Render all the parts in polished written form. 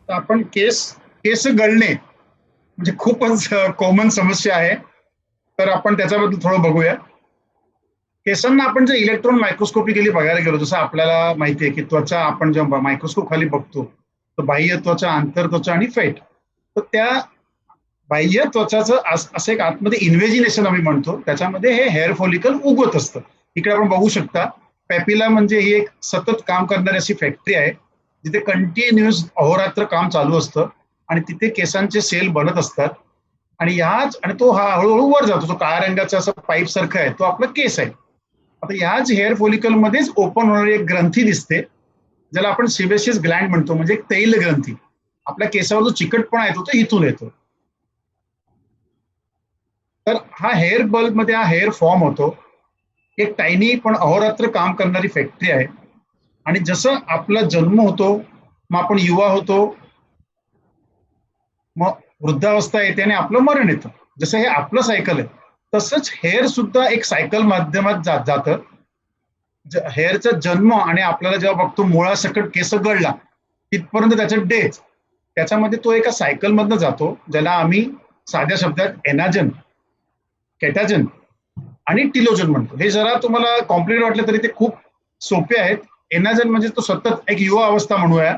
तर आपण केस केस गळणे म्हणजे खूपच कॉमन समस्या आहे. तर आपण त्याच्याबद्दल थोडं बघूया. केसांना आपण जर इलेक्ट्रॉन मायक्रोस्कोपिकली बघायला गेलो, जसं आपल्याला माहिती आहे की त्वचा आपण जेव्हा मायक्रोस्कोप खाली बघतो, तर बाह्य त्वचा, आंतर त्वचा आणि फेट. तर त्या बाह्य त्वचाचं असं एक आतमध्ये इन्व्हेजिनेशन आम्ही म्हणतो, त्याच्यामध्ये हे हेअर फॉलिकल उगवत असतं. इकडे आपण बघू शकता, पॅपिला म्हणजे ही एक सतत काम करणारी अशी फॅक्टरी आहे, जिथे कंटिन्युअस अहोरात्र काम चालू असतं आणि तिथे केसांचे सेल बनत असतात. आणि तो हा हळूहळू वर जातो, तो काळ्या रंगाचा असा पाईप सारखा आहे, तो आपला केस आहे. आता याच हेअर फॉलिकल मध्येच ओपन होणारी एक ग्रंथी दिसते, ज्याला आपण सिबेशियस ग्लँड म्हणतो, म्हणजे एक तैल ग्रंथी. आपल्या केसावर जो चिकटपणा येतो तो इथून येतो. तर हा हेअर बल्ब मध्ये हा हेअर फॉर्म होतो. एक टायनी पण अहोरात्र काम करणारी फॅक्टरी आहे. आणि जसं आपला जन्म होतो, मग आपण युवा होतो, मग वृद्धावस्था येते आणि आपलं मरण येतं. जसं हे आपलं सायकल आहे, तसंच हेअर सुद्धा एक सायकल माध्यमात जातं. हेअरचा जन्म आणि आपल्याला जेव्हा बघतो मुळासकट केस गळला तिथपर्यंत त्याचं डेथ, त्याच्यामध्ये तो एका सायकल मधनं जातो, ज्याला आम्ही साध्या शब्दात एनाजन, कॅटाजन आणि टिलोजन म्हणतो. हे जरा तुम्हाला कॉम्प्लिकेट वाटलं तरी ते खूप सोपे आहेत. एनाजन म्हणजे तो सतत एक युवा अवस्था म्हणूया,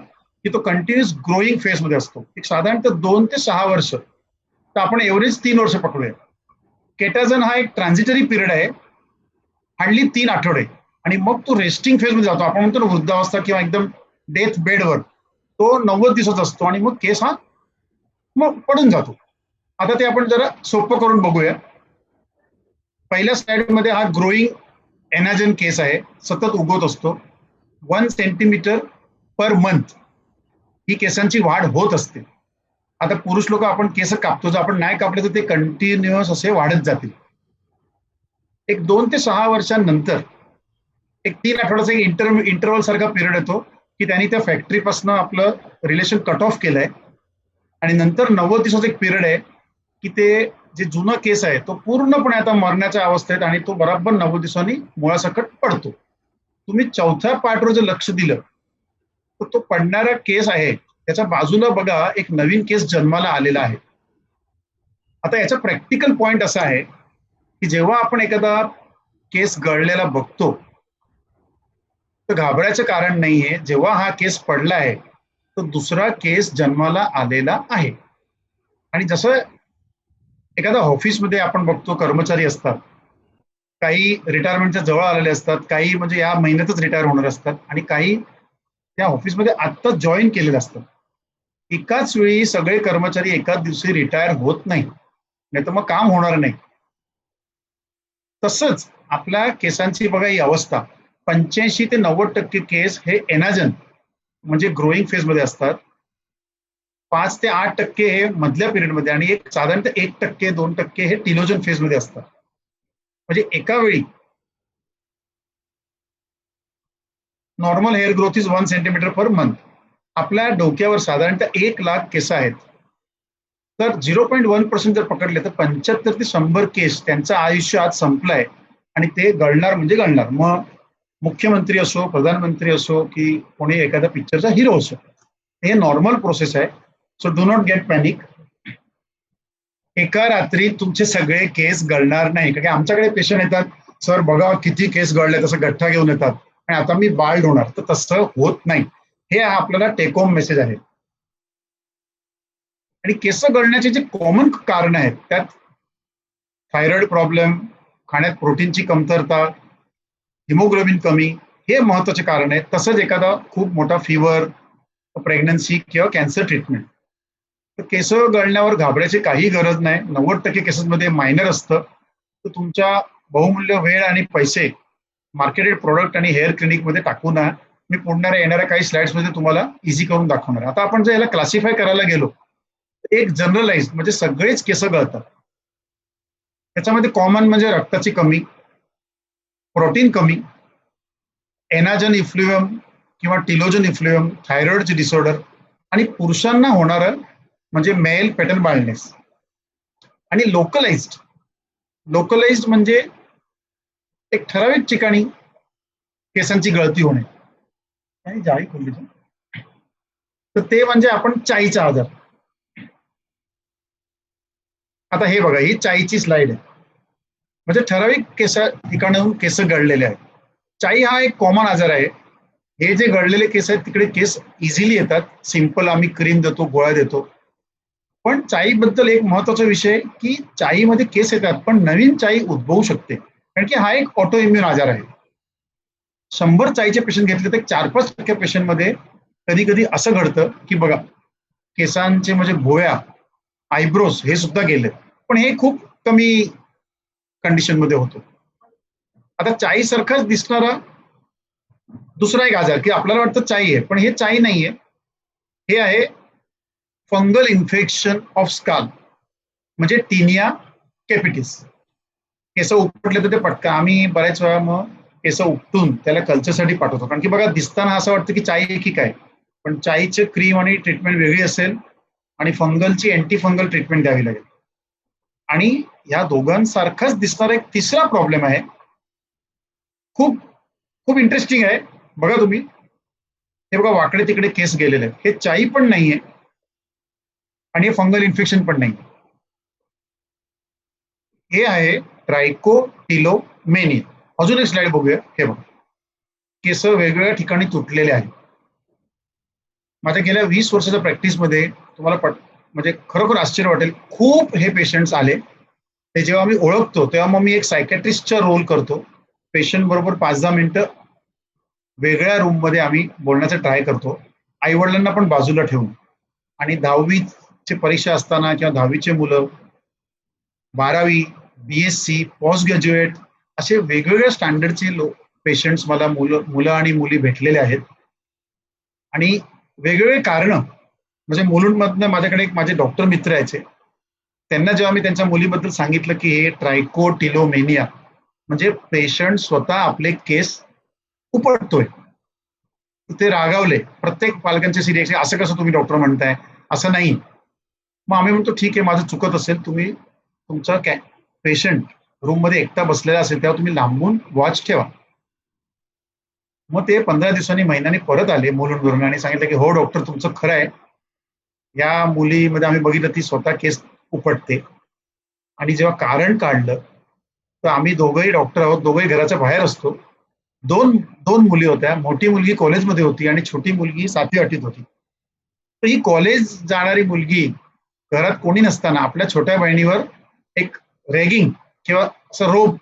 की तो कंटिन्युअस ग्रोईंग फेज मध्ये असतो, एक साधारणतः 2 ते 6 वर्ष. तर आपण एव्हरेज 3 वर्ष पकडूया. केटाजन हा एक ट्रान्झिटरी पिरियड आहे, हार्डली 3 आठवडे. आणि मग तो रेस्टिंग फेज मध्ये जातो, आपण म्हणतो ना वृद्धावस्था किंवा एकदम डेथ बेडवर, तो 90 दिवसाचा असतो आणि मग केस हा मग पडून जातो. आता ते आपण जरा सोपं करून बघूया. पहिल्या स्लाइड मध्ये हा ग्रोईंग एनाजन केस आहे, सतत उगवत असतो. 1 सेंटीमीटर पर मंथ ही केसांची वाढ होत असते. आता पुरुष लोक आपण केस कापतो, जर आपण नाही कापले तर ते कंटिन्युअस असे वाढत जातील. एक 2 ते 6 वर्षांनंतर एक 3 आठवड्याचा एक इंटरव्हल सारखा पिरियड येतो, की त्यांनी त्या फॅक्टरीपासून आपलं रिलेशन कट ऑफ केलंय. आणि नंतर 90 दिवसाचा एक पिरियड आहे, की ते जे जुना केस आहे तो पूर्णपणे आता मरण्याच्या अवस्थेत आणि तो बरोबर 90 दिवसांनी मुळासकट पडतो. तुम्ही चौथ्या पार्टवर जर लक्ष दिलं, तर तो पडणारा केस आहे त्याच्या बाजूला बघा, एक नवीन केस जन्माला आलेला आहे. आता याचा प्रॅक्टिकल पॉइंट असा आहे, की जेव्हा आपण एखादा केस गळलेला बघतो, तर घाबरायचं कारण नाहीये. जेव्हा हा केस पडला आहे, तर दुसरा केस जन्माला आलेला आहे. आणि जसं एखाद्या ऑफिसमध्ये आपण बघतो कर्मचारी असतात, काही रिटायरमेंटच्या जवळ आलेले असतात, काही म्हणजे या महिन्यातच रिटायर होणार असतात आणि काही त्या ऑफिसमध्ये आत्ताच जॉईन केलेले असतात. एकाच वेळी सगळे कर्मचारी एकाच दिवशी रिटायर होत नाही, नाही तर मग काम होणार नाही. तसंच आपल्या केसांची बघा ही अवस्था. 85 ते 90% केस हे एनाजन म्हणजे ग्रोईंग फेज मध्ये असतात. 5 ते 8% हे मधल्या पिरियडमध्ये आणि एक साधारणतः 1% 2% हे टिलोजन फेज मध्ये असतात. म्हणजे एका वेळी normal hair growth is 1 centimetre per month. आपल्या डोक्यावर साधारणतः 1 लाख केस आहेत. तर 0.1% जर पकडले तर 75 ते 100 केस त्यांचं आयुष्य आज संपलंय आणि ते गळणार म्हणजे गळणार. मग मुख्यमंत्री असो, प्रधानमंत्री असो, की कोणी एखादा पिक्चरचा हिरो असो, हे नॉर्मल प्रोसेस आहे. So do not gate panic. एका रात्रीत तुमचे सगळे केस गळणार नाही. कारण आमच्याकडे पेशंट येतात, सर बघा किती केस गळले, तसं गठ्ठा घेऊन येतात आणि आता मी बाल्ड होणार. तर तसं होत नाही. हे आपल्याला टेक होम मेसेज आहे. आणि केस गळण्याचे जे कॉमन कारण आहेत त्यात थायरॉइड प्रॉब्लेम, खाण्यात प्रोटीनची कमतरता, हिमोग्लोबिन कमी, हे महत्वाचे कारण आहे. तसंच एखादा खूप मोठा फिवर, प्रेग्नन्सी किंवा कॅन्सर ट्रीटमेंट. तर केस गळण्यावर घाबरायची काही गरज नाही. 90% केसेसमध्ये मायनर असतं. तर तुमच्या बहुमूल्य वेळ आणि पैसे मार्केटेड प्रोडक्ट आणि हेअर क्लिनिकमध्ये टाकू नये. मी पुढे येणाऱ्या काही स्लाइड्स मध्ये तुम्हाला इझी करून दाखवणार. आता आपण जर याला क्लासिफाय करायला गेलो, एक जनरलाइज म्हणजे सगळेच केस गळतात. त्याच्यामध्ये कॉमन म्हणजे रक्ताची कमी, प्रोटीन कमी, एनाजन इफ्ल्युएम किंवा टिलोजन इफ्ल्युएम, थायरॉइडचे डिसऑर्डर आणि पुरुषांना होणारं म्हणजे मेल पेटल बाल्डनेस. आणि लोकलाइज्ड म्हणजे एक ठराविक ठिकाणी केसांची गळती होणे. आणि जाळी खोलली तर ते म्हणजे आपण चाईचा आजार. आता हे बघा, ही चाईची स्लाइड आहे. म्हणजे ठराविक ठिकाणाहून केस गळलेले आहेत. चाई हा एक कॉमन आजार आहे. हे जे गळलेले केस आहेत तिकडे केस इझिली येतात. सिंपल आम्ही क्रीम देतो, गोळ्या देतो. पण चाईबद्दल एक महत्वाचा विषय की चाईमध्ये केस येतात पण नवीन चाई उद्भवू शकते, कारण की हा एक ऑटो इम्युन आजार आहे. 100 चाईचे पेशंट घेतले तर 4-5% पेशंटमध्ये कधी कधी असं घडतं की बघा, केसांचे म्हणजे भोया, आयब्रोज हे सुद्धा गेले, पण हे खूप कमी कंडिशन मध्ये होतो. आता चाई सारखाच दिसणारा दुसरा एक आजार की आपल्याला वाटतं चाई आहे, पण हे चाई नाहीये. हे आहे फंगल इन्फेक्शन ऑफ स्काल, म्हणजे टीनिया कॅपिटिस. केस उपटले तर ते पटकन आम्ही बऱ्याच वेळा मग केस उपटून त्याला कल्चरसाठी पाठवतो, कारण की बघा दिसताना असं वाटतं की चाई आहे की काय, पण चाईचे क्रीम आणि ट्रीटमेंट वेगळी असेल आणि फंगलची अँटी फंगल ट्रीटमेंट द्यावी लागेल. आणि या दोघांसारखाच दिसणारा एक तिसरा प्रॉब्लेम आहे, खूप खूप इंटरेस्टिंग आहे. बघा तुम्ही, हे बघा वाकडे तिकडे केस गेलेले आहेत, हे चाई पण नाहीये आणि हे फंगल इन्फेक्शन पण नाही. हे आहे ट्रायकोटिलोमेनिया. अजून एक स्लाइड बघूया. हे बघा, केस वेगवेगळ्या ठिकाणी तुटलेले आहेत. माझ्या गेल्या 20 वर्षाच्या प्रॅक्टिसमध्ये तुम्हाला म्हणजे खरोखर आश्चर्य वाटेल, खूप हे पेशंट्स आले. ते जेव्हा मी ओळखतो तेव्हा मग मी एक सायकॅट्रिस्टचा रोल करतो. पेशंट बरोबर 5-10 मिनिटं वेगळ्या रूम मध्ये आम्ही बोलण्याचा ट्राय करतो, आई वडिलांना पण बाजूला ठेवून. आणि 10वीची परीक्षा असताना किंवा 10वीचे मुलं, 12वी, BSc, पोस्ट ग्रॅज्युएट, असे वेगवेगळ्या स्टँडर्डचे पेशंट्स मला मुलं आणि मुली भेटलेले आहेत. आणि वेगवेगळे कारण, म्हणजे मुलुंडमधनं माझ्याकडे एक माझे डॉक्टर मित्र यायचे. त्यांना जेव्हा मी त्यांच्या मुलीबद्दल सांगितलं की हे ट्रायकोटिलोमेनिया म्हणजे पेशंट स्वतः आपले केस उपटतोय, ते रागावले. प्रत्येक पालकांचे सिरियस, असं कसं तुम्ही डॉक्टर म्हणताय, असं नाही. मग आम्ही म्हणतो ठीक आहे, माझं चुकत असेल, तुम्ही तुमचा पेशंट रूम मध्ये एकटा बसलेला असेल तेव्हा तुम्ही लांबून वॉच ठेवा. मग ते 15 दिवसांनी, महिन्याने परत आले मुलुंडवरून आणि सांगितलं की हो डॉक्टर, तुमचं खरं आहे, या मुलीमध्ये आम्ही बघितलं ती स्वतः केस उपटते. आणि जेव्हा कारण काढलं तर आम्ही दोघंही डॉक्टर आहोत, दोघंही घराच्या बाहेर असतो. दोन दोन मुली होत्या, मोठी मुलगी कॉलेजमध्ये होती आणि छोटी मुलगी 7वी-8वीत होती. तर ही कॉलेज जाणारी मुलगी घरात कोणी नसताना आपल्या छोट्या बहिणीवर एक रॅगिंग किंवा असं रोब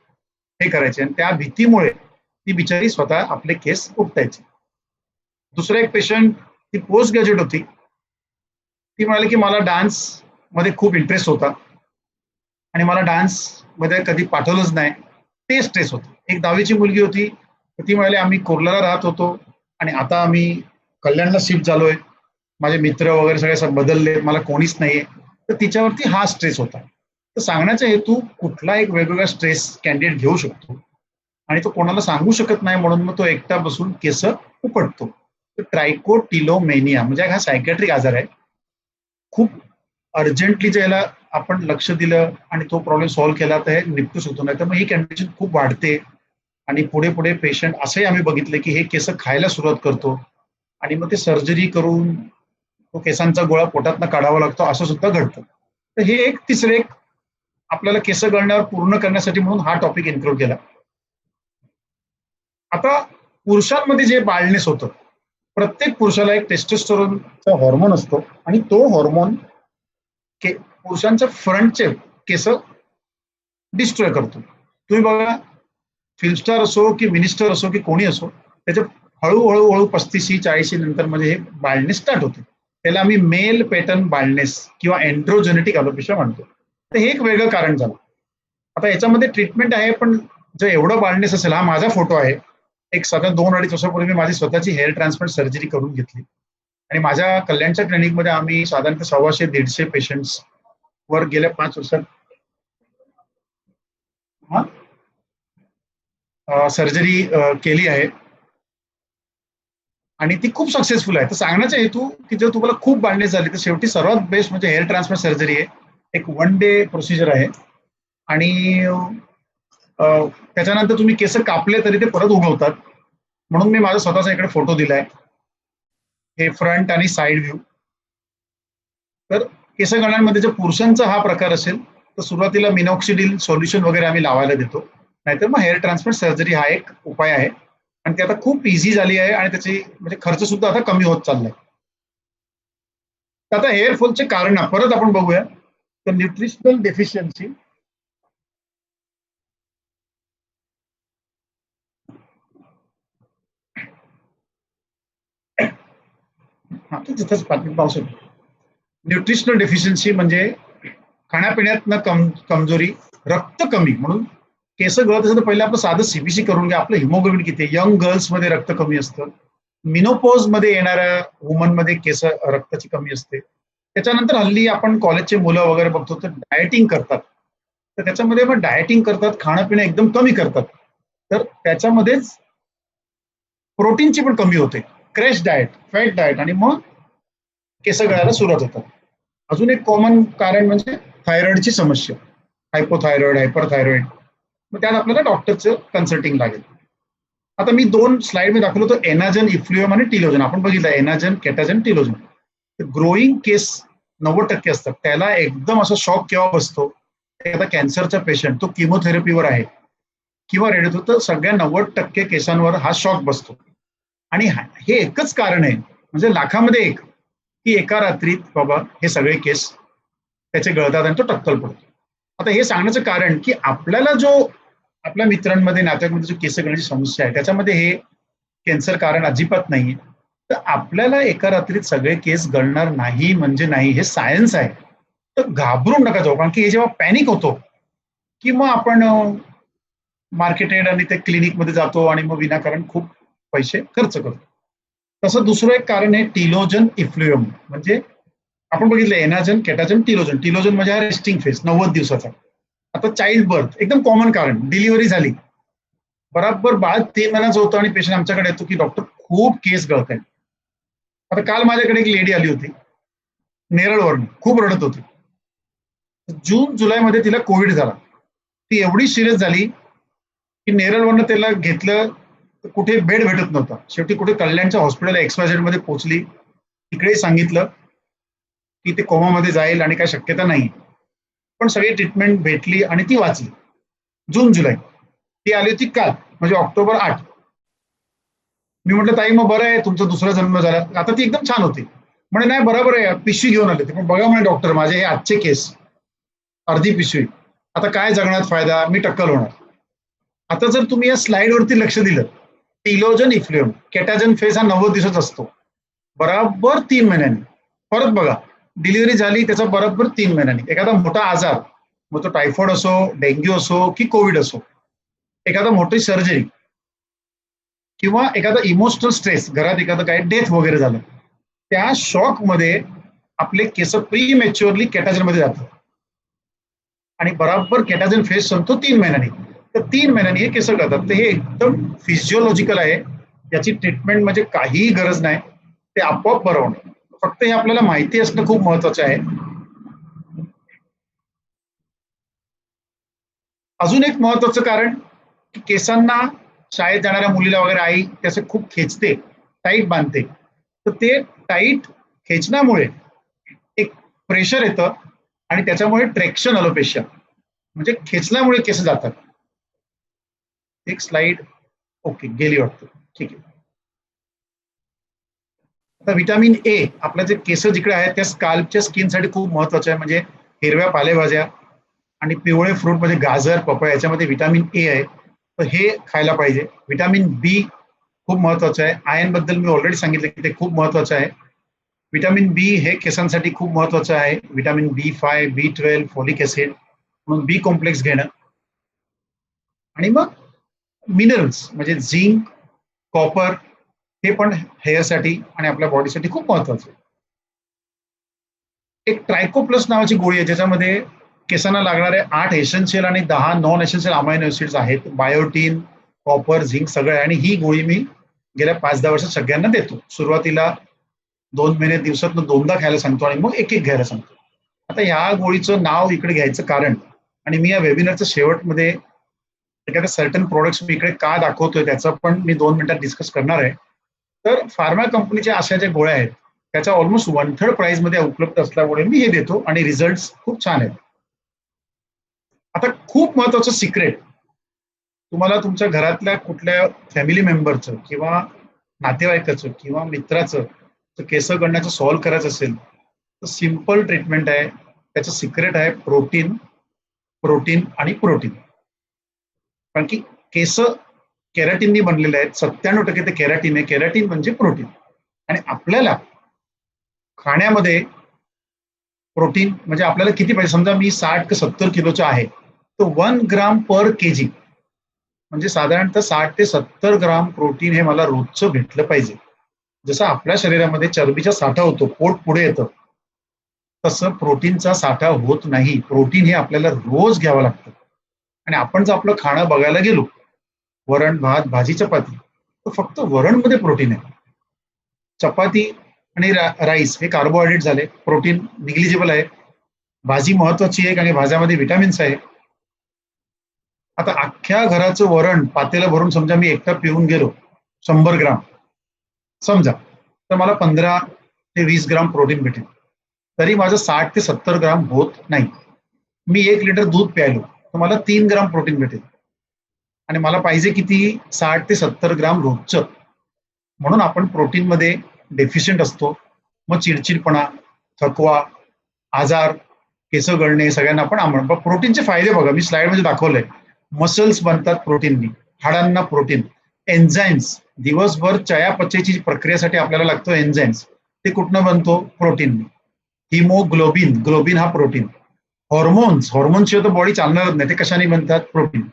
हे करायचे, आणि त्या भीतीमुळे ती बिचारी स्वतः आपले केस उपटायची. दुसरा एक पेशंट, ती पोस्ट ग्रॅज्युएट होती. ती म्हणाली की मला डान्स मध्ये खूप इंटरेस्ट होता आणि मला डान्स मध्ये कधी पाठवलंच नाही, ते स्ट्रेस होतं. एक 10वीची मुलगी होती, ती म्हणाली आम्ही कुर्ल्याला राहत होतो आणि आता आम्ही कल्याणला शिफ्ट झालोय, माझे मित्र वगैरे सगळे सब बदलले, मला कोणीच नाहीये. तर तिच्यावरती हा स्ट्रेस होता. तर सांगण्याचा हेतू, कुठला एक वेगवेगळा स्ट्रेस कॅन्डिडेट घेऊ शकतो आणि तो कोणाला सांगू शकत नाही, म्हणून मग तो एकटा बसून केस उपटतो. तर ट्रायकोटिलोमेनिया म्हणजे हा सायकॅट्रिक आजार आहे. खूप अर्जंटली ज्याला आपण लक्ष दिलं आणि तो प्रॉब्लेम सॉल्व्ह केला तर हे निपटू शकतो, नाही तर मग ही कंडिशन खूप वाढते. आणि पुढे पुढे पेशंट असंही आम्ही बघितले की हे केस खायला सुरुवात करतो आणि मग ते सर्जरी करून तो केसांचा गोळा पोटातनं काढावा लागतो, असं सुद्धा घडतं. तर हे एक तिसरे एक आपल्याला केस गळण्यावर पूर्ण करण्यासाठी म्हणून हा टॉपिक इन्क्लूड केला. आता पुरुषांमध्ये जे बाळनेस होतं, प्रत्येक पुरुषाला एक टेस्टोस्टेरोनचा हॉर्मोन असतो आणि तो हॉर्मोन पुरुषांच्या फ्रंटचे केस डिस्ट्रॉय करतो. तुम्ही बघा, फिल्म स्टार असो की मिनिस्टर असो की कोणी असो, त्याच्या हळूहळू हळू 35-40 नंतर म्हणजे हे बाळनेस स्टार्ट होते. त्याला आम्ही मेल पॅटर्न बाळनेस किंवा एंड्रोजेनेटिक अलोपेशिया म्हणतो. तर हे एक वेगळं कारण झालं. आता याच्यामध्ये ट्रीटमेंट आहे, पण जर एवढं बाळनेस असेल, हा माझा फोटो आहे, एक साधारण 2-2.5 वर्षापूर्वी मी माझी स्वतःची हेअर ट्रान्सप्लांट सर्जरी करून घेतली आणि माझ्या कल्याणच्या क्लिनिकमध्ये आम्ही साधारणतः 100-150 पेशंट्स वर गेल्या 5 वर्षात सर्जरी केली आहे आणि ती खूप सक्सेसफुल आहे. तर सांगण्याचा हेतू की जर तुम्हाला खूप बाळनेस झाली तर शेवटी सर्वात बेस्ट म्हणजे हेअर ट्रान्सप्लांट सर्जरी आहे. एक 1 डे प्रोसिजर आहे आणि त्याच्यानंतर तुम्ही केस कापले तरी ते परत उगवतात. म्हणून मी माझा स्वतःचा इकडे फोटो दिलाय. हे फ्रंट आणि साईड व्ह्यू. तर केस गळण्यामध्ये जर पुरुषांचा हा प्रकार असेल तर सुरुवातीला मिनॉक्सिडिल सोल्युशन वगैरे आम्ही लावायला देतो, नाहीतर मग हेअर ट्रान्सप्लांट सर्जरी हा एक उपाय आहे आणि ती आता खूप इझी झाली आहे आणि त्याची म्हणजे खर्च सुद्धा आता कमी होत चाललाय. तर आता हेअर फॉलचे कारण परत आपण बघूया. तर न्यूट्रिशनल डेफिशियन्सी, हा तिथंच पाऊस होतो. न्यूट्रिशनल डेफिशियन्सी म्हणजे खाण्यापिण्यातनं कमजोरी, रक्त कमी म्हणून केस गळत असेल तर पहिलं आपलं साधं सीबीसी करून घ्या. आपलं हिमोग्लोबिन किती आहे, यंग गर्ल्समध्ये रक्त कमी असतं, मिनोपोज मध्ये येणाऱ्या वुमन मध्ये केस रक्ताची कमी असते. त्याच्यानंतर हल्ली आपण कॉलेजचे मुलं वगैरे बघतो तर डायटिंग करतात, तर त्याच्यामध्ये मग डायटिंग करतात, खाणं पिणं एकदम कमी करतात, तर त्याच्यामध्येच प्रोटीनची पण कमी होते, क्रॅश डाएट, फॅट डाएट, आणि मग केस गळायला सुरुवात होतात. अजून एक कॉमन कारण म्हणजे थायरॉइडची समस्या, हायपोथायरॉइड, हायपरथायरॉइड, मग त्यात आपल्याला डॉक्टरचं कन्सल्टिंग लागेल. आता मी 2 स्लाइड मध्ये दाखवलं होतं, एनाजन, इफ्ल्युएम आणि टिलोजन. आपण बघितलं एनाजन, केटाजन, टिलोजन. ग्रोईंग केस 90% असतात, त्याला एकदम असा शॉक केव्हा बसतो, एखादा कॅन्सरचा पेशंट तो किमोथेरपीवर आहे किंवा रेडिओ, तर सगळ्या 90% केसांवर हा शॉक बसतो. आणि हे एकच कारण आहे, म्हणजे लाखामध्ये एक, की एका रात्रीत बाबा हे सगळे केस त्याचे गळतात आणि तो टक्कल पडतो. आता हे सांगण्याचं कारण की आपल्याला जो आपल्या मित्रांमध्ये नात्यामध्ये जो केस गळण्याची समस्या आहे त्याच्यामध्ये हे कॅन्सर कारण अजिबात नाहीये. तर आपल्याला एका रात्रीत सगळे केस गळणार नाही म्हणजे नाही, हे सायन्स आहे. तर घाबरून नका जाऊ, कारण की हे जेव्हा पॅनिक होतो की मग आपण मार्केटेड आणि ते क्लिनिकमध्ये जातो आणि मग विनाकारण खूप पैसे खर्च करतो. तसं दुसरं एक कारण आहे टिलोजन इफ्ल्युएम, म्हणजे आपण बघितलं एनाजन, केटाजन, टिलोजन. टिलोजन म्हणजे हा रेस्टिंग फेज 90 दिवसाचा. आता चाइल्ड बर्थ एकदम कॉमन कारण, डिलिव्हरी झाली, बराबर बाळ 3 महिन्याचं होतं आणि पेशंट आमच्याकडे येतो की डॉक्टर खूप केस गळत आहेत. आता काल माझ्याकडे एक लेडी आली होती नेरळवरून, खूप रडत होती. जून जुलैमध्ये तिला कोविड झाला. ती एवढी सिरियस झाली की नेरळवरनं त्याला घेतलं तर कुठे बेड भेटत नव्हता. शेवटी कुठे कल्याणच्या हॉस्पिटल XYZ मध्ये पोहोचली. तिकडे सांगितलं की ते कोमामध्ये जाईल आणि काही शक्यता नाही. पण सगळी ट्रीटमेंट भेटली आणि ती वाचली. जून जुलै. ती आली होती काल, म्हणजे ऑक्टोबर 8. मी म्हटलं ताई मग बरं आहे, तुमचा दुसरा जन्म झाला. आता ती एकदम छान होती. म्हणे नाही बरोबर आहे, पिशवी घेऊन आले. पण बघा म्हणे डॉक्टर, माझे हे आजचे केस, अर्धी पिशवी, आता काय जगण्यात फायदा, मी टक्कल होणार. आता जर तुम्ही या स्लाइड वरती लक्ष दिलं, टिलोजन इफ्ल्युएम, केटाजन फेज हा 90 दिवसाचा असतो, बरोबर 3 महिन्यांनी. परत बघा, डिलिव्हरी झाली त्याचा बरोबर 3 महिन्यांनी. एखादा मोठा आजार, मग तो टायफॉइड असो, डेंग्यू असो की कोविड असो, एखादा मोठी सर्जरी किंवा एखादा इमोशनल स्ट्रेस, घरात एखादं काय डेथ वगैरे झालं, त्या शॉक मध्ये आपले केस प्री मॅच्युअरली केटाजन मध्ये जातात आणि बराबर केटाजन फेज संपतो 3 महिन्यांनी. तर 3 महिन्यांनी हे केस गळतात. तर हे एकदम फिजिओलॉजिकल आहे, याची ट्रीटमेंट म्हणजे काहीही गरज नाही, ते आपोआप बरं होणार. फक्त हे आपल्याला माहिती असणं खूप महत्वाचं आहे. अजून एक महत्वाचं कारण की केसांना शाळेत जाणाऱ्या मुलीला वगैरे आई त्याचे खूप खेचते, टाईट बांधते, तर ते टाईट खेचण्यामुळे एक प्रेशर येतं आणि त्याच्यामुळे ट्रेक्शन अलोपेशिया, म्हणजे खेचल्यामुळे केस जातात. एक स्लाइड, ओके गेली वाटतं, ठीक आहे. आता व्हिटॅमिन ए आपल्या जे केस जिकडे आहेत त्या स्काल्पच्या स्किनसाठी खूप महत्वाचं आहे. म्हणजे हिरव्या पालेभाज्या आणि पिवळे फ्रूट म्हणजे गाजर, पपया, याच्यामध्ये व्हिटॅमिन ए आहे, तर हे खायला पाहिजे. व्हिटॅमिन बी खूप महत्वाचं आहे. आयर्न बद्दल मी ऑलरेडी सांगितलं की ते खूप महत्वाचं आहे. व्हिटॅमिन बी हे केसांसाठी खूप महत्वाचं आहे. Vitamin B5, B12, folic acid, म्हणून बी कॉम्प्लेक्स घेणं. आणि मग मिनरल्स म्हणजे झिंक, कॉपर, हे पण हेअरसाठी आणि आपल्या बॉडीसाठी खूप महत्वाचं आहे. एक ट्रायकोप्लस नावाची गोळी आहे, ज्याच्यामध्ये केसांना लागणारे 8 एसेन्शियल आणि 10 नॉन एसेन्शियल अमायनो एसिड्स आहेत. बायोटीन, कॉपर, झिंक सगळं आहे. आणि ही गोळी मी गेल्या 5-10 वर्षात सगळ्यांना देतो. सुरुवातीला 2 महिने दिवसातून 2दा खायला सांगतो आणि मग एक घ्यायला सांगतो. आता ह्या गोळीचं नाव इकडे घ्यायचं कारण, आणि मी या वेबिनारच्या शेवटमध्ये एखाद्या सर्टन प्रोडक्ट्स मी इकडे का दाखवतोय त्याचं पण मी 2 मिनिटात डिस्कस करणार आहे. तर फार्मा कंपनीच्या अशा ज्या गोळ्या आहेत त्याच्या ऑलमोस्ट 1/3 प्राइस मध्ये उपलब्ध असल्यामुळे मी हे देतो आणि रिझल्ट खूप छान आहेत. आता खूप महत्वाचं सिक्रेट, तुम्हाला तुमच्या घरातल्या कुठल्या फॅमिली मेंबरचं किंवा नातेवाईकाचं किंवा मित्राचं केस गळण्याचं सॉल्व्ह करायचं असेल तर सिम्पल ट्रीटमेंट आहे. त्याचं सिक्रेट आहे प्रोटीन, प्रोटीन आणि प्रोटीन. कारण की केस केराटिननी बनलेले आहेत. 97% ते केराटिन आहे. केराटिन म्हणजे प्रोटीन. आणि आपल्याला खाण्यामध्ये प्रोटीन म्हणजे आपल्याला किती पाहिजे, समजा मी 60 ते 70 किलोचा आहे तर 1 ग्राम पर केजी म्हणजे साधारणतः 60 ते 70 ग्राम प्रोटीन हे मला रोजचं भेटलं पाहिजे. जसं आपल्या शरीरामध्ये चरबीचा साठा होतो, पोट पुढे येतं, तसं प्रोटीनचा साठा होत नाही. प्रोटीन हे आपल्याला रोज घ्यावं लागतं. आणि आपण जर आपलं खाणं बघायला गेलो, वरण भात भाजी चपाती, तर फक्त वरणमध्ये प्रोटीन आहे. चपाती आणि राईस हे कार्बोहायड्रेट झाले, प्रोटीन निग्लिजिबल आहे. भाजी महत्वाची आहे कारण भाज्यामध्ये विटामिन्स आहे. आता अख्ख्या घराचं वरण पातेलं भरून समजा मी एकटा पिऊन गेलो 100 ग्राम समजा, तर मला 15 ते 20 ग्राम प्रोटीन भेटेल. तरी माझं 60 ते 70 ग्राम होत नाही. मी 1 लिटर दूध प्यायलो तर मला 3 ग्राम प्रोटीन भेटेल आणि मला पाहिजे किती, 60 ते 70 ग्राम रोजचं. म्हणून आपण प्रोटीनमध्ये डेफिशियंट असतो. मग चिडचिडपणा, थकवा, आजार, केस गळणे सगळ्यांना आपण आम्हाला. प्रोटीनचे फायदे बघा, मी स्लाइडमध्ये दाखवलंय. मसल्स बनतात प्रोटीननी, हाडांना प्रोटीन, एन्झाईम्स, दिवसभर चयापचयची प्रक्रियेसाठी आपल्याला लागतो एन्झाईम्स, ते कुठनं बनतो, प्रोटीननी. हिमोग्लोबिन, ग्लोबिन हा प्रोटीन. हॉर्मोन्स, हॉर्मोनशिवाय तर बॉडी चालणारच नाही, ते कशाने बनतात, प्रोटीन.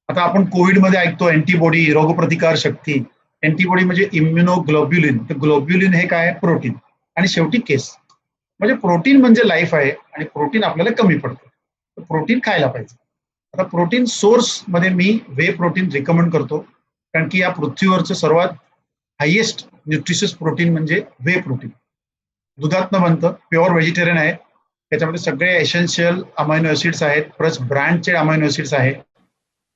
आता आपण कोविडमध्ये ऐकतो अँटीबॉडी, रोगप्रतिकार शक्ती. अँटीबॉडी म्हणजे इम्युनोग्लोब्युलिन, तर ग्लोब्युलिन हे काय, प्रोटीन. आणि शेवटी केस. म्हणजे प्रोटीन म्हणजे लाईफ आहे आणि प्रोटीन आपल्याला कमी पडतं, तर प्रोटीन खायला पाहिजे. आता प्रोटीन सोर्स मध्ये मी वे प्रोटीन रिकमेंड करतो, कारण की या पृथ्वीवरचं सर्वात हायेस्ट न्यूट्रिशियस प्रोटीन म्हणजे वे प्रोटीन. दुधातनं बनतं, प्युअर व्हेजिटेरियन आहे. त्याच्यामध्ये सगळे एसेन्शियल अमायनो ऍसिड्स आहेत, प्लस ब्रँडचे अमायनो ऍसिड्स आहे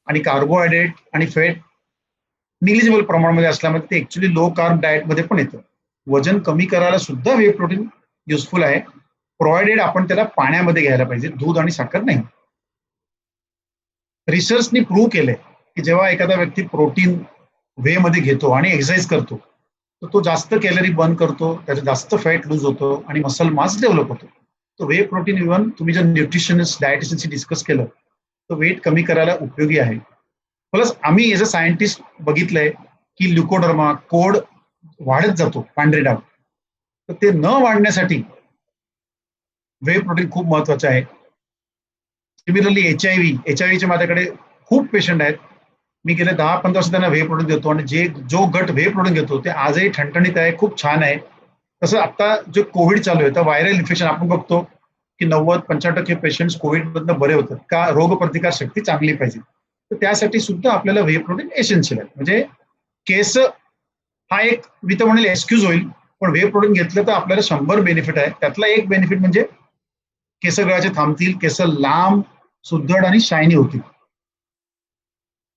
आणि कार्बोहायड्रेट आणि फॅट निग्लिजिबल प्रमाणामध्ये असल्यामुळे ते ऍक्च्युली लो कार्ब डाएटमध्ये पण येतं. वजन कमी करायला सुद्धा वे प्रोटीन युजफुल आहे, प्रोव्हाइडेड आपण त्याला पाण्यामध्ये घ्यायला पाहिजे, दूध आणि साखर नाही. रिसर्चनी प्रूव्ह केलंय की जेव्हा एखादा व्यक्ती प्रोटीन वे मध्ये घेतो आणि एक्सरसाइज करतो तर तो जास्त कॅलरी बर्न करतो, त्याचा जास्त फॅट लूज होतो आणि मसल मास डेव्हलप होतो. तर वे प्रोटीन इव्हन तुम्ही जर न्यूट्रिशनिस्ट डायटिशियनशी डिस्कस केलं तर वेट कमी करायला उपयोगी आहे. प्लस आम्ही एज अ सायंटिस्ट बघितलंय की ल्युकोडर्मा कोड वाढत जातो, पांढरे डाग, तर ते न वाढण्यासाठी वे प्रोटीन खूप महत्वाचं आहे. सिमिलरली एच आय व्हीचे माझ्याकडे खूप पेशंट आहेत. मी गेले 10-15 वर्ष त्यांना व्हे प्रोटीन देतो आणि जो गट व्हे प्रोटीन घेतो ते आजही ठणठणीत आहे, खूप छान आहे. तसं आता जे कोविड चालू आहे तर व्हायरल इन्फेक्शन आपण बघतो की 90-95% पेशंट कोविडमधनं बरे होतात का, रोगप्रतिकार शक्ती चांगली पाहिजे. तर त्यासाठी सुद्धा आपल्याला व्हे प्रोटीन एसेन्शियल आहे. म्हणजे केस हा एक मी तर म्हणेल एक्सक्यूज होईल, पण व्हे प्रोटीन घेतलं तर आपल्याला 100 बेनिफिट आहे. त्यातला एक बेनिफिट म्हणजे केस गळाचे थांबतील, केस लांब, सुदृढ आणि शायनी होतील.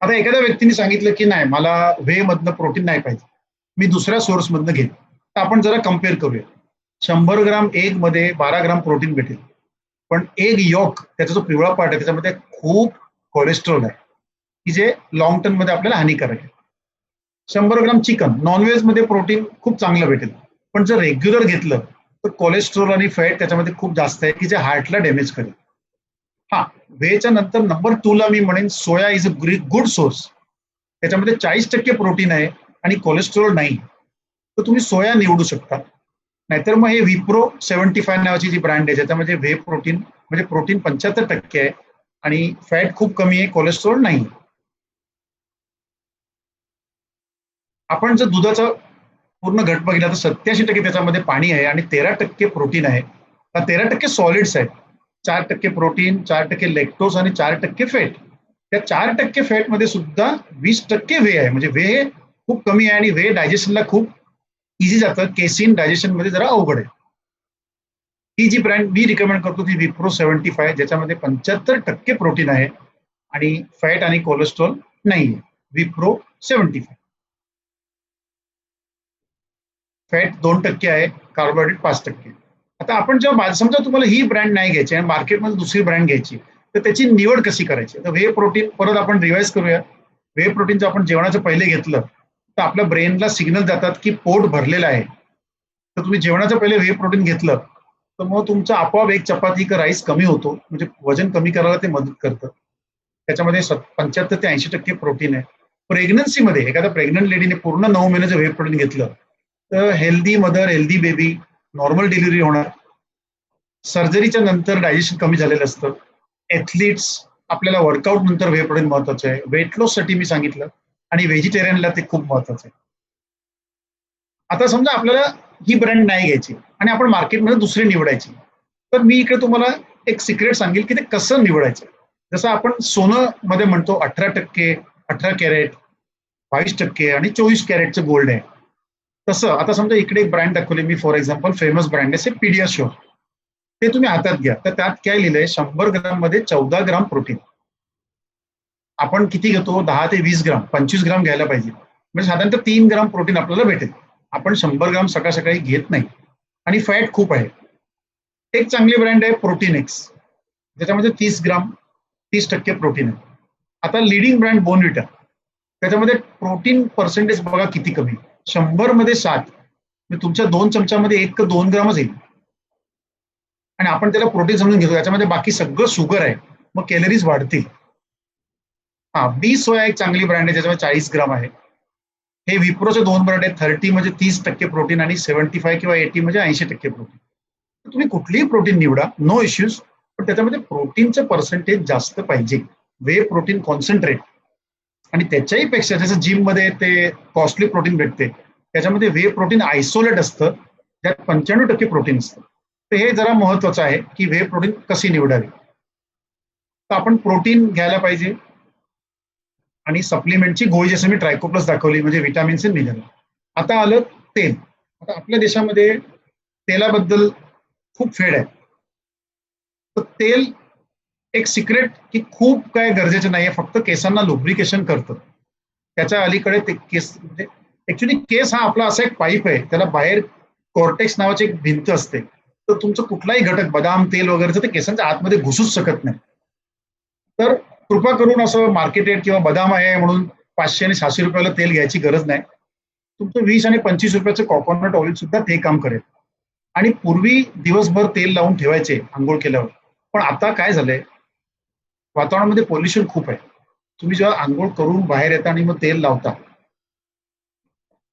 आता एखाद्या व्यक्तीने सांगितलं की नाही मला व्हे मधनं प्रोटीन नाही पाहिजे, मी दुसऱ्या सोर्स मधनं घेईन, तर आपण जरा कम्पेअर करूया. 100 ग्राम एग मध्ये 12 ग्राम प्रोटीन भेटेल, पण एग यॉक त्याचा जो पिवळा पार्ट आहे त्याच्यामध्ये खूप कोलेस्ट्रॉल आहे की जे लॉंग टर्म मध्ये आपल्याला हानिकारक आहे. 100 ग्राम चिकन नॉनव्हेज मध्ये प्रोटीन खूप चांगलं भेटेल, पण जर रेग्युलर घेतलं तर कोलेस्ट्रॉल आणि फॅट त्याच्यामध्ये खूप जास्त आहे की जे हार्टला डॅमेज करेल. हा, व्हेच्या नंतर नंबर 2 ला मी म्हणेन सोया इज अ गुड सोर्स. त्याच्यामध्ये 40% प्रोटीन आहे आणि कोलेस्ट्रॉल नाही, तर तुम्ही सोया निवडू शकता. नाहीतर मग हे विप्रो 75 नावाची जी ब्रँड आहे ज्याच्यामध्ये व्हे प्रोटीन म्हणजे प्रोटीन 75% आहे आणि फॅट खूप कमी आहे, कोलेस्ट्रॉल नाही. आपण जर दुधाचा पूर्ण घट बघितला तर 87% त्याच्यामध्ये पाणी आहे आणि 13% प्रोटीन आहे. 13% सॉलिड्स आहेत, 4% प्रोटीन, 4% लेक्टोज आणि 4% फॅट. त्या 4% फॅट मध्ये सुद्धा 20% वे आहे, म्हणजे वे खूप कमी आहे आणि वे डायजेशनला खूप इझी जातं. केसिन डायजेशन मध्ये जरा अवघड आहे. ही जी ब्रँड मी रिकमेंड करतो ती विप्रो 75 ज्याच्यामध्ये 75% प्रोटीन आहे आणि फॅट आणि कोलेस्ट्रॉल नाहीये. विप्रो 75. फॅट 2% आहे, कार्बोहायड्रेट 5%. आता आपण जेव्हा समजा तुम्हाला ही ब्रँड नाही घ्यायची आणि मार्केटमध्ये दुसरी ब्रँड घ्यायची, तर त्याची निवड कशी करायची? तर व्हे प्रोटीन परत आपण रिवाइज करूया. व्हे प्रोटीन जर आपण जेवणाच्या पहिले घेतलं तर आपल्या ब्रेनला सिग्नल जातात की पोट भरलेलं आहे. तर तुम्ही जेवणाच्या पहिले व्हे प्रोटीन घेतलं तर मग तुमचं आपोआप एक चपाती का राईस कमी होतो, म्हणजे वजन कमी करायला ते मदत करतं. त्याच्यामध्ये 75 ते 80% प्रोटीन आहे. प्रेग्नन्सीमध्ये एखाद्या प्रेग्नंट लेडीने पूर्ण 9 महिन्याचं व्हे प्रोटीन घेतलं तर healthy mother, healthy baby, normal delivery होणार. सर्जरीच्या नंतर डायजेशन कमी झालेलं असतं. एथलीट्स, आपल्याला वर्कआउट नंतर व्हे प्रोटीन महत्वाचं आहे. वेट लॉस साठी मी सांगितलं आणि व्हेजिटेरियनला ते खूप महत्वाचं आहे. आता समजा आपल्याला ही ब्रँड नाही घ्यायची आणि आपण मार्केटमध्ये दुसरी निवडायची, तर मी इकडे तुम्हाला एक सिक्रेट सांगेल की ते कसं निवडायचं. जसं आपण सोनं मध्ये म्हणतो 18%, 18 कॅरेट, 22% आणि 24 कॅरेटचं गोल्ड आहे. तसं आता समजा इकडे एक ब्रँड दाखवली मी, फॉर एक्झाम्पल फेमस ब्रँड आहे पीडियाश्युअर. ते तुम्ही हातात घ्या, तर त्यात काय लिहिलंय, 100 ग्राम मध्ये 14 ग्राम प्रोटीन. आपण किती घेतो? 10 ते 20 ग्राम, 25 ग्राम घ्यायला पाहिजे, म्हणजे साधारणतः 3 ग्राम प्रोटीन आपल्याला भेटेल. आपण 100 ग्राम सकाळ सकाळी घेत नाही आणि फॅट खूप आहे. एक चांगली ब्रँड आहे प्रोटीन एक्स, ज्याच्यामध्ये 30% प्रोटीन आहे. आता लिडिंग ब्रँड बोर्नव्हिटा, त्याच्यामध्ये प्रोटीन पर्सेंटेज बघा किती कमी, 100 मध्ये 7, म्हणजे तुमच्या 2 चमच्यामध्ये 1 ते 2 ग्रामच येईल. आणि आपण त्याला प्रोटीन समजून घेतो, याच्यामध्ये बाकी सगळं शुगर आहे, मग कॅलरीज वाढतील. हा, बी सोया एक चांगली ब्रँड आहे, ज्याच्यामध्ये 40 ग्राम आहे. हे विप्रोचे 2 ब्रँड आहेत, 30 म्हणजे 30% प्रोटीन आणि 75 किंवा 80 म्हणजे 80% प्रोटीन. तुम्ही कुठलीही प्रोटीन निवडा, नो इश्यूज, पण त्याच्यामध्ये प्रोटीनचं पर्सेंटेज जास्त पाहिजे. वे प्रोटीन कॉन्सन्ट्रेट, आणि त्याच्याही पेक्षा जसं जिम मध्ये ते कॉस्टली प्रोटीन भेटते, त्याच्यामध्ये वे प्रोटीन आयसोलेट असतं, त्यात 95% प्रोटीन असतं. तर हे जरा महत्वाचं आहे की वे प्रोटीन कशी निवडावी. तर आपण प्रोटीन घ्यायला पाहिजे आणि सप्लिमेंटची गोळी, जसं मी ट्रायकोप्लस दाखवली, म्हणजे व्हिटॅमिन सी निघालं. आता आलं तेल. आता आपल्या देशामध्ये तेलाबद्दल खूप फेड आहे. तर तेल एक सिक्रेट की खूप काय गरजेचं नाहीये, फक्त केसांना लुब्रिकेशन करतं. त्याच्या अलीकडे ते केस, म्हणजे ऍक्च्युली केस हा आपला असा एक पाईप आहे, त्याला बाहेर कॉर्टेक्स नावाची एक भिंत असते. तर तुमचं कुठलाही घटक, बदाम तेल वगैरे, ते केसांच्या आतमध्ये घुसूच शकत नाही. तर कृपा करून असं मार्केटेड किंवा बदाम आहे म्हणून 500 आणि 600 रुपयाला तेल घ्यायची गरज नाही. तुमचं 20 आणि 25 रुपयाचं कोकोनट ऑइल सुद्धा ते काम करेल. आणि पूर्वी दिवसभर तेल लावून ठेवायचे आंघोळ केल्यावर, पण आता काय झालंय, वातावरणामध्ये पोल्युशन खूप आहे. तुम्ही जेव्हा आंघोळ करून बाहेर येता आणि मग तेल लावता,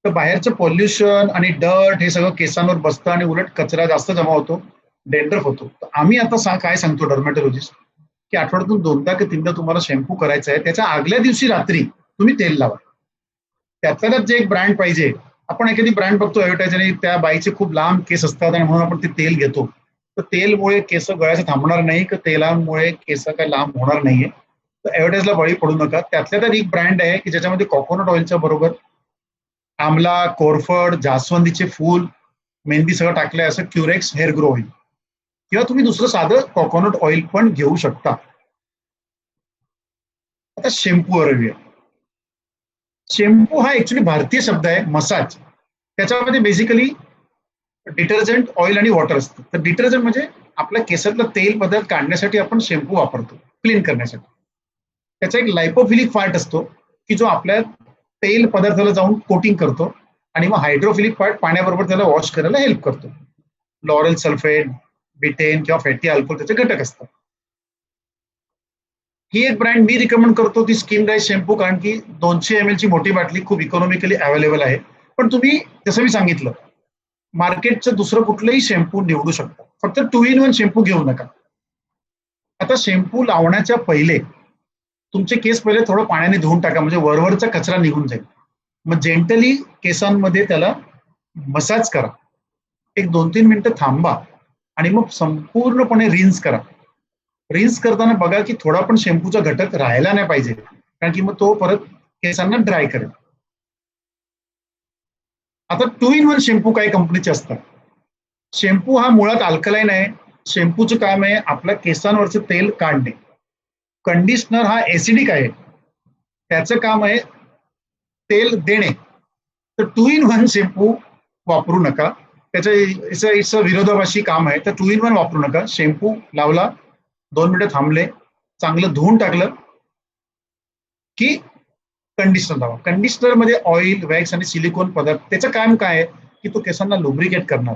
तर बाहेरचं पोल्युशन आणि डर्ट हे सगळं केसांवर बसतं आणि उलट कचरा जास्त जमा होतो, डेंड्रफ होतो. तर आम्ही आता काय सांगतो डर्मॅटॉलॉजिस्ट, की आठवड्यातून 2दा की 3दा तुम्हाला शॅम्पू करायचा आहे, त्याच्या आगल्या दिवशी रात्री तुम्ही तेल लावा. त्यातल्याच जे एक ब्रँड पाहिजे. आपण एखादी ब्रँड बघतो ऍडव्हर्टाइज आणि त्या बाईचे खूप लांब केस असतात आणि म्हणून आपण ते तेल घेतो. तर तेलमुळे केस गळायचं थांबणार नाही, की तेलामुळे केस काय लांब होणार नाहीये. तर ऍडव्हर्टाइजला बळी पडू नका. त्यातल्या त्यात एक ब्रँड आहे की ज्याच्यामध्ये कोकोनट ऑइलच्या बरोबर आमला, कोरफड, जास्वंदीचे फूल, मेहंदी सगळं टाकलंय, असं क्युरेक्स हेअर ग्रो ऑइल, किंवा तुम्ही दुसरं साधं कोकोनट ऑइल पण घेऊ शकता. आता शेम्पू वर येऊया. शेम्पू हा ऍक्च्युली भारतीय शब्द आहे, मसाज. त्याच्यामध्ये बेसिकली डिटर्जंट, ऑइल आणि वॉटर असतं. तर डिटर्जंट म्हणजे आपल्या केसातलं तेल पदार्थ काढण्यासाठी आपण शेम्पू वापरतो, क्लीन करण्यासाठी. त्याचा एक लायपोफिलिक पार्ट असतो की जो आपल्या तेल पदार्थाला जाऊन कोटिंग करतो, आणि मग हायड्रोफिलिक पार्ट पाण्याबरोबर त्याला वॉश करायला हेल्प करतो. लॉरेल सल्फेट, बिटेन किंवा फॅटी अल्कोहोल त्याचे घटक असतात. ही एक ब्रँड मी रिकमेंड करतो, ती स्किन राईज शॅम्पू, कारण की 200 ml ची मोठी बाटली खूप इकॉनॉमिकली अवेलेबल आहे. पण तुम्ही, जसं मी सांगितलं, मार्केटचं दुसरं कुठलंही शॅम्पू निवडू शकता, फक्त 2-in-1 शॅम्पू घेऊ नका. आता शॅम्पू लावण्याच्या पहिले तुमचे केस पहिले थोडं पाण्याने धुवून टाका, म्हणजे वरवरचा कचरा निघून जाईल. मग जेंटली केसांमध्ये त्याला मसाज करा, एक 2-3 मिनिटं थांबा आणि मग संपूर्णपणे रिन्स करा. रिन्स करताना बघा की थोडा पण शॅम्पूचा घटक राहायला नाही पाहिजे, कारण की मग तो परत केसांना ड्राय करेल. आता 2-in-1 शॅम्पू काही कंपनीचे असतात. शॅम्पू हा मुळात अल्कलाईन आहे. शॅम्पूचं काम आहे आपल्या केसांवरचं तेल काढणे. कंडिशनर हा ऍसिडिक आहे, त्याचं काम आहे तेल देणे. तर 2-in-1 शॅम्पू वापरू नका. इट्स विरोधाभासी काम आहे. तर 2 in 1 वापरू नका. शॅम्पू लावला, 2 मिनिटं थांबले, चांगलं धुवून टाकलं की कंडिशनर लावा. कंडिशनर मध्ये ऑइल, वॅक्स आणि सिलिकॉन पदार्थ, त्याचं काम काय आहे की तो केसांना लुब्रिकेट करणार.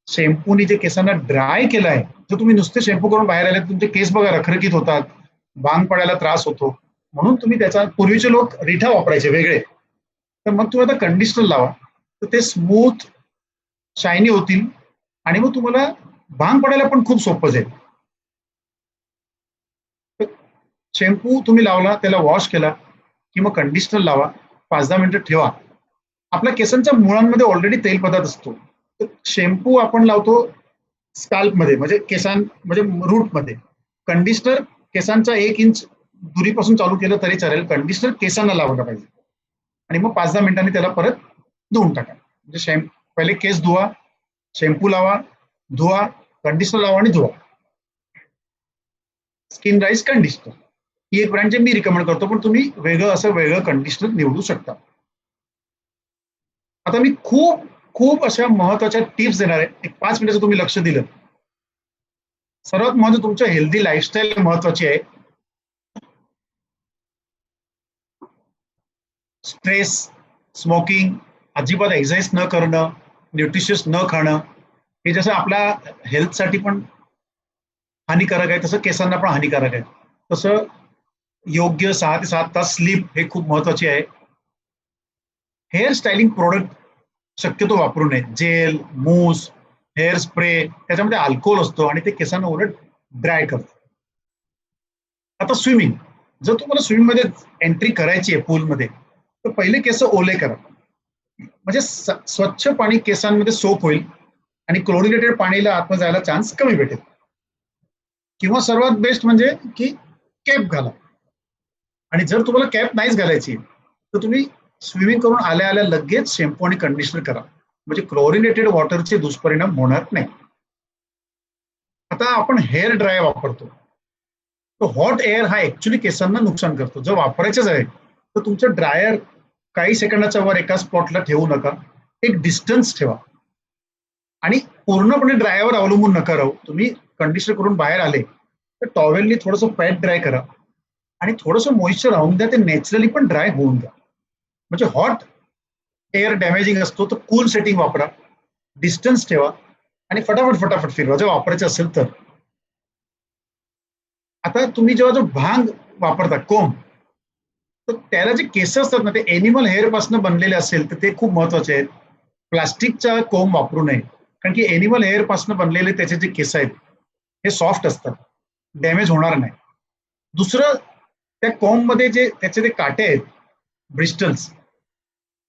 शॅम्पूने जे केसांना ड्राय केलं आहे, जर तुम्ही नुसते शॅम्पू करून बाहेर आले तुमचे केस बघा रखरखीत होतात, भांग पडायला त्रास होतो. म्हणून तुम्ही त्याचा, पूर्वीचे लोक रिठा वापरायचे वेगळे, तर मग तुम्ही आता कंडिशनर लावा, तर ते स्मूथ शायनी होतील आणि मग तुम्हाला भांग पडायला पण खूप सोपं जाईल. शॅम्पू तुम्ही लावला, त्याला वॉश केला की मग कंडिशनर लावा, 5-10 मिनिटं ठेवा. आपल्या केसांच्या मुळांमध्ये ऑलरेडी तेल पदार्थ असतो. तर शॅम्पू आपण लावतो स्काल्पमध्ये, म्हणजे म्हणजे रूटमध्ये. कंडिशनर केसांचा 1 इंच दुरीपासून चालू केलं तरी चालेल. कंडिशनर केसांना लावलं पाहिजे आणि मग 5-10 मिनिटांनी त्याला परत धुवून टाका. म्हणजे पहिले केस धुवा, शॅम्पू लावा, धुवा, कंडिशनर लावा आणि धुवा. स्किन राईज कंडिशनर ही एक ब्रँड मी रिकमेंड करतो, पण तुम्ही वेगळं कंडिशनर निवडू शकता. आता मी खूप खूप अशा महत्वाच्या टिप्स देणार आहे. एक 5 मिनिटाचं तुम्ही लक्ष दिलं. सर्वात महत्वाचं, तुमच्या हेल्दी लाईफस्टाईल महत्वाची आहे. स्ट्रेस, स्मोकिंग, अजिबात एक्सरसाइज न करणं, न्यूट्रिशियस न खाणं, हे जसं आपल्या हेल्थसाठी पण हानिकारक आहे, तसं केसांना पण हानिकारक आहे. तसं योग्य 6 ते 7 तास स्लीप हे खूप महत्वाची आहे. हेअर स्टायलिंग प्रोडक्ट शक्यतो वापरू नये. जेल, मूस, हेअर स्प्रे, त्याच्यामध्ये अल्कोहोल असतो आणि ते केसांना उलट ड्राय करतो. आता स्विमिंग, जर तुम्हाला स्विमिंग मध्ये एंट्री करायची आहे पूलमध्ये, तर पहिले केस ओले करा. म्हणजे स्वच्छ पाणी केसांमध्ये सोप होईल आणि क्लोरिनेटेड पाणीला आतमध्ये जायला चान्स कमी भेटेल. किंवा सर्वात बेस्ट म्हणजे की कॅप घाला. आणि जर तुम्हाला कॅप नाहीच घालायची, तर तुम्ही स्विमिंग करून आल्या आल्या लगेच शॅम्पू आणि कंडिशनर करा, म्हणजे क्लोरिनेटेड वॉटरचे दुष्परिणाम होणार नाही. आता आपण हेअर ड्रायर वापरतो, तो हॉट एअर हा ऍक्च्युली केसांना नुकसान करतो. जर वापरायचंच आहे तर तुमचं ड्रायर काही सेकंदाच्या वर एका स्पॉटला ठेवू नका, एक डिस्टन्स ठेवा आणि पूर्णपणे ड्रायवर अवलंबून नका राहू. तुम्ही कंडिशनर करून बाहेर आले तर टॉवेलनी थोडंसं पॅट ड्राय करा आणि थोडंसं मॉइश्चर राहून द्या, ते नॅचरली पण ड्राय होऊन द्या. म्हणजे हॉट एअर डॅमेजिंग असतो, तर कूल सेटिंग वापरा, डिस्टन्स ठेवा आणि फटाफट फटाफट फिरवा जर वापरायचं असेल तर. आता तुम्ही जेव्हा जो भांग वापरता, कोंब, तर त्याला जे केस असतात ना, ते एनिमल हेअर पासून बनलेले असेल तर ते खूप महत्वाचे आहेत. प्लास्टिकचा कोंब वापरू नये, कारण की एनिमल हेअर पासून बनलेले त्याचे जे केस आहेत हे सॉफ्ट असतात, डॅमेज होणार नाही. दुसरं, त्या कोंब मध्ये जे त्याचे ते काटे आहेत, ब्रिस्टल्स,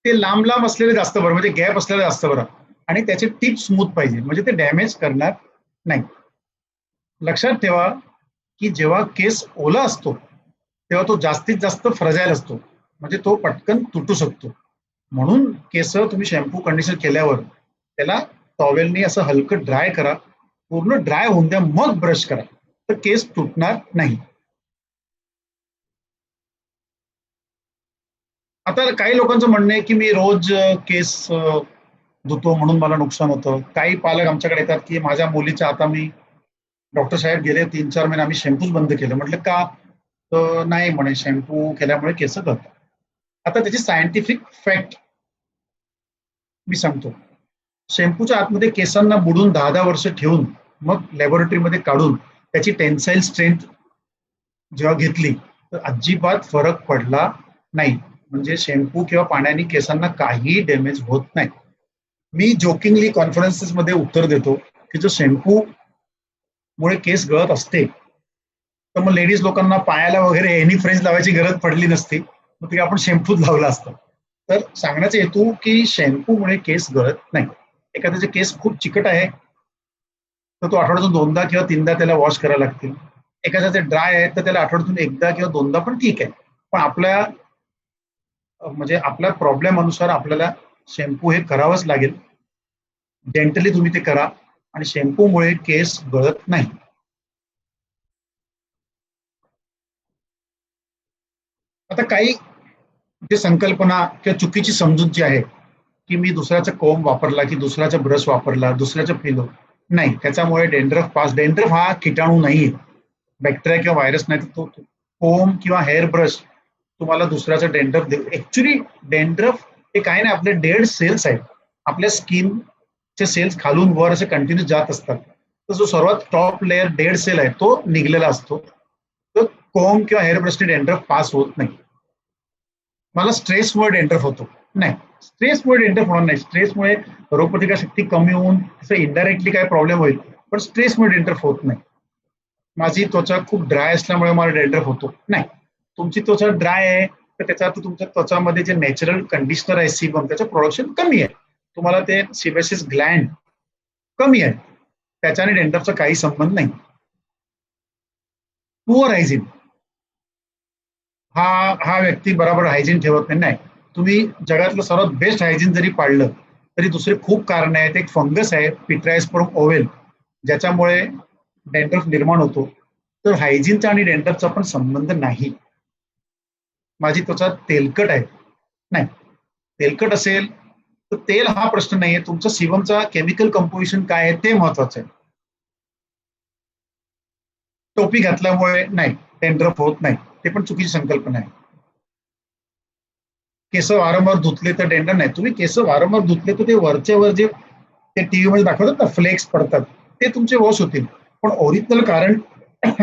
ते लांब लांब असलेले जास्त बरं, म्हणजे गॅप असलेले जास्त बरं, आणि त्याचे टिप स्मूथ पाहिजे, म्हणजे ते डॅमेज करणार नाही. लक्षात ठेवा की जेव्हा केस ओला असतो तेव्हा तो जास्तीत जास्त फ्रजाईल असतो, म्हणजे तो पटकन तुटू शकतो. म्हणून केस तुम्ही शॅम्पू कंडिशनर केल्यावर त्याला टॉवेलनी असं हलकं ड्राय करा, पूर्ण ड्राय होऊन द्या, मग ब्रश करा, तर केस तुटणार नाही. आता काही लोकांचं म्हणणं आहे की मी रोज केस धुतो म्हणून मला नुकसान होतं. काही पालक आमच्याकडे येतात की माझ्या मुलीच्या, आता मी डॉक्टर साहेब गेले 3-4 महिने आम्ही शॅम्पूच बंद केले. म्हटलं का? तर नाही म्हणे, शॅम्पू केल्यामुळे केस गळतात. आता त्याची सायंटिफिक फॅक्ट मी सांगतो. शॅम्पूच्या आतमध्ये केसांना बुडून 10-10 वर्ष ठेवून मग लॅबोरेटरीमध्ये काढून त्याची टेन्साईल स्ट्रेंथ जेव्हा घेतली तर अजिबात फरक पडला नाही. म्हणजे शॅम्पू किंवा पाण्याने केसांना काही डॅमेज होत नाही. मी जोकिंगली कॉन्फरन्सेस मध्ये उत्तर देतो की जो शॅम्पू मुळे केस गळत असते, तर मग लेडीज लोकांना पायाला वगैरे एनी फ्रेंच लावायची गरज पडली नसती, मग ते आपण शॅम्पूच लावला असतं. तर सांगण्याचा हेतू की शॅम्पूमुळे केस गळत नाही. एखाद्याचे केस खूप चिकट आहे तर तो आठवड्यातून 2दा किंवा 3दा त्याला वॉश करायला लागतील. एखाद्याचे ड्राय आहे तर त्याला आठवड्यातून 1दा किंवा 2दा पण ठीक आहे. पण म्हणजे आपल्या प्रॉब्लेम अनुसार आपल्याला शॅम्पू हे करावंच लागेल. जेंटली तुम्ही ते करा आणि शॅम्पूमुळे केस गळत नाही. आता काही जे संकल्पना किंवा चुकीची समजूत जी आहे की मी दुसऱ्याचा कोंब वापरला, की दुसऱ्याचा ब्रश वापरला, दुसऱ्याचं पिलो. नाही, त्याच्यामुळे डेंड्रफ हा किटाणू नाहीये, बॅक्टेरिया किंवा व्हायरस नाही. तर तो कोंब किंवा हेअर ब्रश तुम्हाला दुसऱ्याचं डेंड्रफ देऊ. ऍक्च्युली डेंड्रफ हे काही नाही, आपले डेड सेल्स आहेत. आपल्या स्किनचे सेल्स खालून वर असे कंटिन्यू जात असतात. तर जो सर्वात टॉप लेअर डेड सेल आहे तो निघलेला असतो. तर कोंब किंवा हेअर ब्रशने डेंड्रफ पास होत नाही. मला स्ट्रेसमुळे डेंड्रफ होतो. नाही, स्ट्रेसमुळे डेंड्रफ होणार नाही. स्ट्रेसमुळे रोगप्रतिकार शक्ती कमी होऊन असं इनडायरेक्टली काय प्रॉब्लेम होईल, पण स्ट्रेसमुळे डेंड्रफ होत नाही. माझी त्वचा खूप ड्राय असल्यामुळे मला डेंड्रफ होतो. नाही, तुमची त्वचा ड्राय आहे तर त्याचा अर्थ तुमच्या त्वचामध्ये जे नॅचरल कंडिशनर आहे सीबम, त्याचं प्रोडक्शन कमी आहे. तुम्हाला ते सिबेसिस ग्लँड कमी आहे, त्याच्याने डेंड्रफचा काही संबंध नाही. पुअर हायजीन, हा हा व्यक्ती बरोबर हायजीन ठेवत नाही. नाही, तुम्ही जगातलं सर्वात बेस्ट हायजीन जरी पाळलं तरी दुसरे खूप कारण आहेत. एक फंगस आहे पिट्रायस्पोरम ओव्हेल, ज्याच्यामुळे डेंड्रफ निर्माण होतो. तर हायजीनचा आणि डेंड्रफचा पण संबंध नाही. माझी त्वचा तेलकट आहे, नाही, तेलकट असेल तर तेल हा प्रश्न नाहीये, तुमचं सिबमचा केमिकल कंपोजिशन काय आहे ते महत्वाचं आहे. टोपी घातल्यामुळे नाही डेंड्रफ होत नाही, ते पण चुकीची संकल्पना आहे. केस वारंवार धुतले तर डेंड्रफ नाही. तुम्ही केस वारंवार धुतले तर ते वरच्या वर जे ते टीव्ही मध्ये दाखवतात ना फ्लेक्स पडतात, ते तुमचे वॉश होतील. पण ओरिजिनल कारण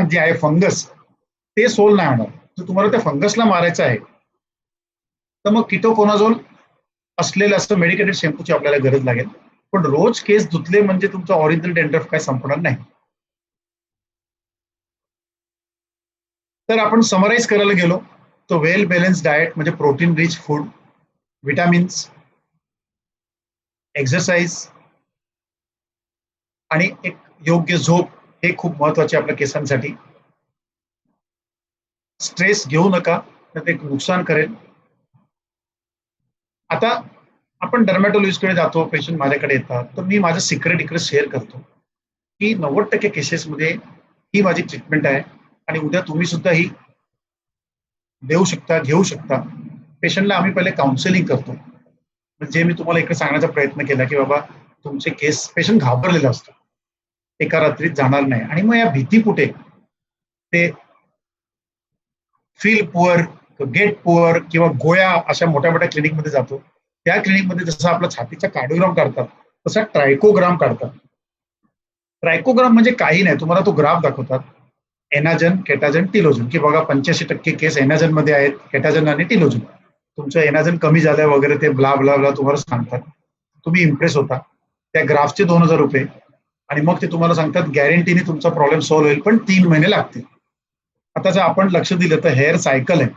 जे आहे फंगस, ते सोल नाही होणार. जर तुम्हाला त्या फंगसला मारायचं आहे तर मग किटोकोनाझोल असलेलं असं मेडिकेटेड शॅम्पूची आपल्याला गरज लागेल. पण रोज केस धुतले म्हणजे तुमचा ओरिजिनल डेंड्रफ काय संपणार नाही. तर आपण समराईज करायला गेलो तर वेल बॅलन्स डाएट म्हणजे protein rich food, vitamins, exercise आणि एक योग्य झोप हे खूप महत्वाचे आपल्या केसांसाठी. स्ट्रेस घेऊ नका, तर ते नुकसान करेल. आता आपण डर्मॅटॉलॉजिस्टकडे जातो, पेशंट माझ्याकडे येतात, तर मी माझं सिक्रेट इकडे शेअर करतो की 90% केसेसमध्ये ही माझी ट्रीटमेंट आहे आणि उद्या तुम्ही सुद्धा ही देऊ शकता, घेऊ शकता. पेशंटला आम्ही पहिले काउन्सिलिंग करतो. म्हणजे मी तुम्हाला इकडे सांगण्याचा प्रयत्न केला की बाबा तुमचे केस, पेशंट घाबरलेला असतो, एका रात्रीत जाणार नाही. आणि मग या भीतीपुटे ते फील पुअर, गेट पुअर किंवा गोळ्या अशा मोठ्या मोठ्या क्लिनिकमध्ये जातो. त्या क्लिनिकमध्ये जसं आपला छातीचा कार्डिओग्राम काढतात तसा ट्रायकोग्राम काढतात. ट्रायकोग्राम म्हणजे काही नाही, तुम्हाला तो ग्राफ दाखवतात, एनाजन, केटाजन, टिलोजन, की बघा 85% केस एनाजन मध्ये आहेत, केटाजन आणि टिलोजन. तुमचं एनाजन कमी झालंय वगैरे ते ब्ला ब्ला ब्ला तुम्हाला सांगतात. तुम्ही इम्प्रेस होता. त्या ग्राफचे 2000 रुपये आणि मग ते तुम्हाला सांगतात गॅरंटीने तुमचा प्रॉब्लेम सॉल्व्ह होईल, पण 3 महिने लागतील. आता जर आपण लक्ष दिलं तर हेअर सायकल आहे,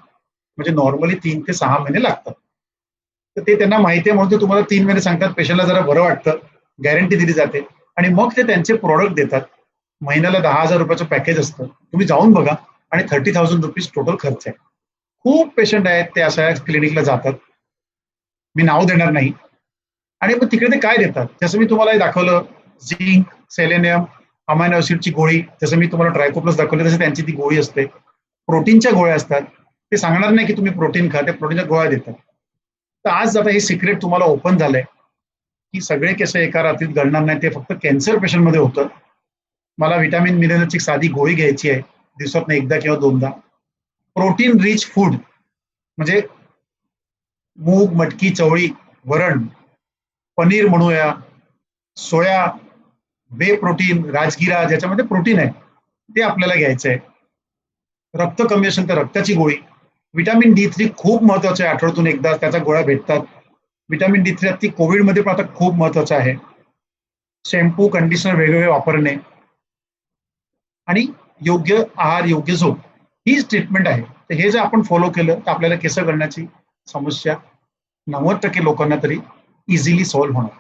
म्हणजे नॉर्मली 3 ते 6 महिने लागतात. तर ते त्यांना माहिती आहे म्हणून ते तुम्हाला 3 महिने सांगतात. पेशंटला जरा बरं वाटतं, गॅरंटी दिली जाते आणि मग ते त्यांचे प्रोडक्ट देतात. महिन्याला 10,000 रुपयाचं पॅकेज असतं, तुम्ही जाऊन बघा आणि 30,000 रुपीज टोटल खर्च आहे. खूप पेशंट आहेत ते अशा क्लिनिकला जातात, मी नाव देणार नाही. आणि मग तिकडे ते काय देतात, जसं मी तुम्हाला हे दाखवलं, झिंक, सेलेनियम, अमायनो ऍसिडची गोळी, जसं मी तुम्हाला ट्रायकोप्लस दाखवली तसं त्यांची ती गोळी असते. प्रोटीनच्या गोळ्या असतात, ते सांगणार नाही की तुम्ही प्रोटीन खा, ते प्रोटीनच्या गोळ्या देतात. तर आज आता हे सिक्रेट तुम्हाला ओपन झालंय की सगळे केस एका रात्रीत गळणार नाही, ते फक्त कॅन्सर पेशंटमध्ये होतं. मला विटामिन मिनरलची साधी गोळी घ्यायची आहे दिवसातून एकदा किंवा दोनदा. प्रोटीन रिच फूड म्हणजे मूग, मटकी, चवळी, वरण, पनीर म्हणूया, सोया, बे प्रोटीन, राजगिरा ज्याच्यामध्ये प्रोटीन आहे ते आपल्याला घ्यायचं आहे. रक्त कमी असेल तर रक्ताची गोळी. विटामिन D3 खूप महत्वाचं आहे, आठवड्यातून एकदा त्याच्या गोळ्या भेटतात. विटामिन D3 ती कोविडमध्ये पण आता खूप महत्वाचं आहे. शॅम्पू, कंडिशनर वेगवेगळे वापरणे आणि योग्य आहार, योग्य झोप, हीच ट्रीटमेंट आहे. तर हे जर आपण फॉलो केलं तर आपल्याला केस गळण्याची समस्या 90% लोकांना तरी इझिली सॉल्व्ह होणार.